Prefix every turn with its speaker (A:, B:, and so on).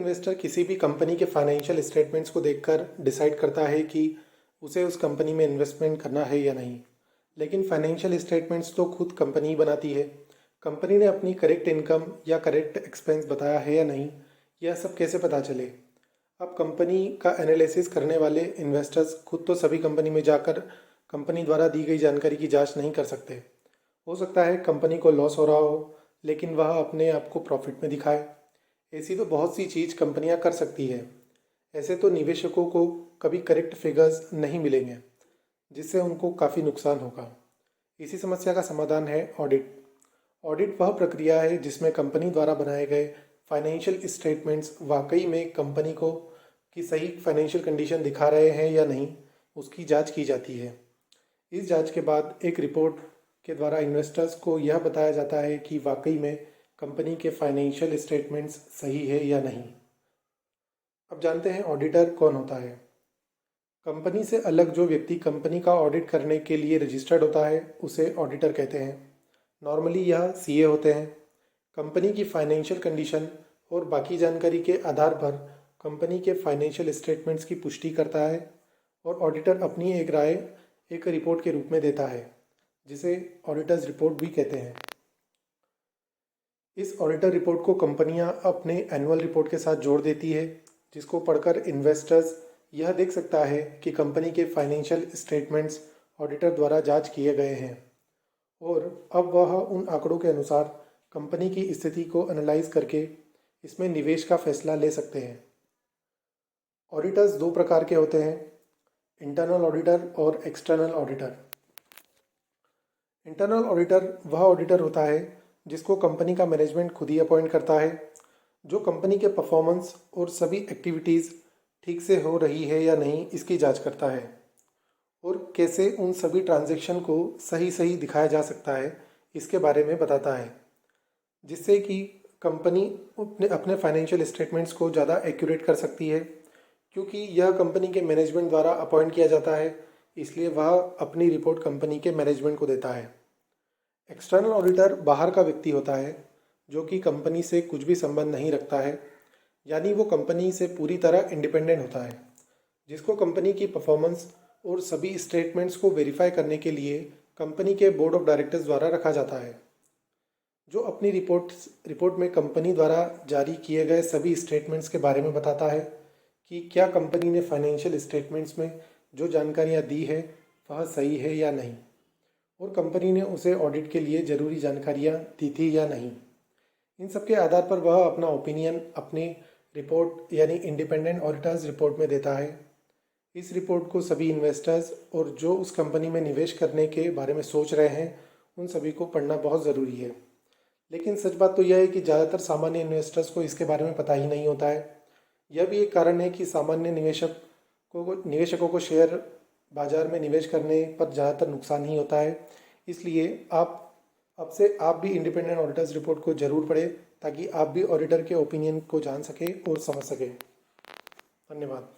A: Investor किसी भी company के फाइनेंशियल स्टेटमेंट्स को देखकर डिसाइड करता है कि उसे उस कंपनी में इन्वेस्टमेंट करना है या नहीं। लेकिन फाइनेंशियल स्टेटमेंट्स तो खुद कंपनी ही बनाती है। कंपनी ने अपनी करेक्ट इनकम या करेक्ट एक्सपेंस बताया है या नहीं, यह सब कैसे पता चले। अब कंपनी का एनालिसिस करने वाले इन्वेस्टर्स खुद तो सभी कंपनी में जाकर कंपनी द्वारा दी गई जानकारी की जांच नहीं कर सकते। हो सकता है कंपनी को लॉस हो रहा हो, लेकिन वह अपने आप को प्रॉफिट में दिखाए। ऐसी तो बहुत सी चीज़ कंपनियां कर सकती है। ऐसे तो निवेशकों को कभी करेक्ट फिगर्स नहीं मिलेंगे, जिससे उनको काफ़ी नुकसान होगा। इसी समस्या का समाधान है ऑडिट। ऑडिट वह प्रक्रिया है जिसमें कंपनी द्वारा बनाए गए फाइनेंशियल स्टेटमेंट्स वाकई में कंपनी को की सही फाइनेंशियल कंडीशन दिखा रहे हैं या नहीं, उसकी जांच की जाती है। इस जांच के बाद एक रिपोर्ट के द्वारा इन्वेस्टर्स को यह बताया जाता है कि वाकई में कंपनी के फाइनेंशियल स्टेटमेंट्स सही है या नहीं। अब जानते हैं ऑडिटर कौन होता है। कंपनी से अलग जो व्यक्ति कंपनी का ऑडिट करने के लिए रजिस्टर्ड होता है उसे ऑडिटर कहते हैं। नॉर्मली यह सीए होते हैं। कंपनी की फाइनेंशियल कंडीशन और बाकी जानकारी के आधार पर कंपनी के फाइनेंशियल स्टेटमेंट्स की पुष्टि करता है और ऑडिटर अपनी एक राय एक रिपोर्ट के रूप में देता है, जिसे ऑडिटर्स रिपोर्ट भी कहते हैं। इस ऑडिटर रिपोर्ट को कंपनियां अपने एनुअल रिपोर्ट के साथ जोड़ देती है, जिसको पढ़कर इन्वेस्टर्स यह देख सकता है कि कंपनी के फाइनेंशियल स्टेटमेंट्स ऑडिटर द्वारा जांच किए गए हैं और अब वह उन आंकड़ों के अनुसार कंपनी की स्थिति को एनालाइज करके इसमें निवेश का फैसला ले सकते हैं। ऑडिटर्स दो प्रकार के होते हैं, इंटरनल ऑडिटर और एक्सटर्नल ऑडिटर। इंटरनल ऑडिटर वह ऑडिटर होता है जिसको कंपनी का मैनेजमेंट खुद ही अपॉइंट करता है, जो कंपनी के परफॉर्मेंस और सभी एक्टिविटीज़ ठीक से हो रही है या नहीं इसकी जांच करता है और कैसे उन सभी ट्रांजैक्शन को सही सही दिखाया जा सकता है इसके बारे में बताता है, जिससे कि कंपनी अपने अपने फाइनेंशियल स्टेटमेंट्स को ज़्यादा एक्यूरेट कर सकती है। क्योंकि यह कंपनी के मैनेजमेंट द्वारा अपॉइंट किया जाता है, इसलिए वह अपनी रिपोर्ट कंपनी के मैनेजमेंट को देता है। एक्सटर्नल ऑडिटर बाहर का व्यक्ति होता है जो कि कंपनी से कुछ भी संबंध नहीं रखता है, यानी वो कंपनी से पूरी तरह इंडिपेंडेंट होता है, जिसको कंपनी की परफॉर्मेंस और सभी स्टेटमेंट्स को वेरीफाई करने के लिए कंपनी के बोर्ड ऑफ डायरेक्टर्स द्वारा रखा जाता है, जो अपनी रिपोर्ट में कंपनी द्वारा जारी किए गए सभी स्टेटमेंट्स के बारे में बताता है कि क्या कंपनी ने फाइनेंशियल स्टेटमेंट्स में जो जानकारियाँ दी है वह सही है या नहीं, और कंपनी ने उसे ऑडिट के लिए ज़रूरी जानकारियाँ दी थी या नहीं। इन सब के आधार पर वह अपना ओपिनियन अपनी रिपोर्ट यानी इंडिपेंडेंट ऑडिटर्स रिपोर्ट में देता है। इस रिपोर्ट को सभी इन्वेस्टर्स और जो उस कंपनी में निवेश करने के बारे में सोच रहे हैं उन सभी को पढ़ना बहुत ज़रूरी है। लेकिन सच बात तो यह है कि ज़्यादातर सामान्य इन्वेस्टर्स को इसके बारे में पता ही नहीं होता है। यह भी एक कारण है कि सामान्य निवेशकों को शेयर बाज़ार में निवेश करने पर ज़्यादातर नुकसान ही होता है। इसलिए आप भी इंडिपेंडेंट ऑडिटर्स रिपोर्ट को ज़रूर पढ़ें, ताकि आप भी ऑडिटर के ओपिनियन को जान सकें और समझ सकें। धन्यवाद।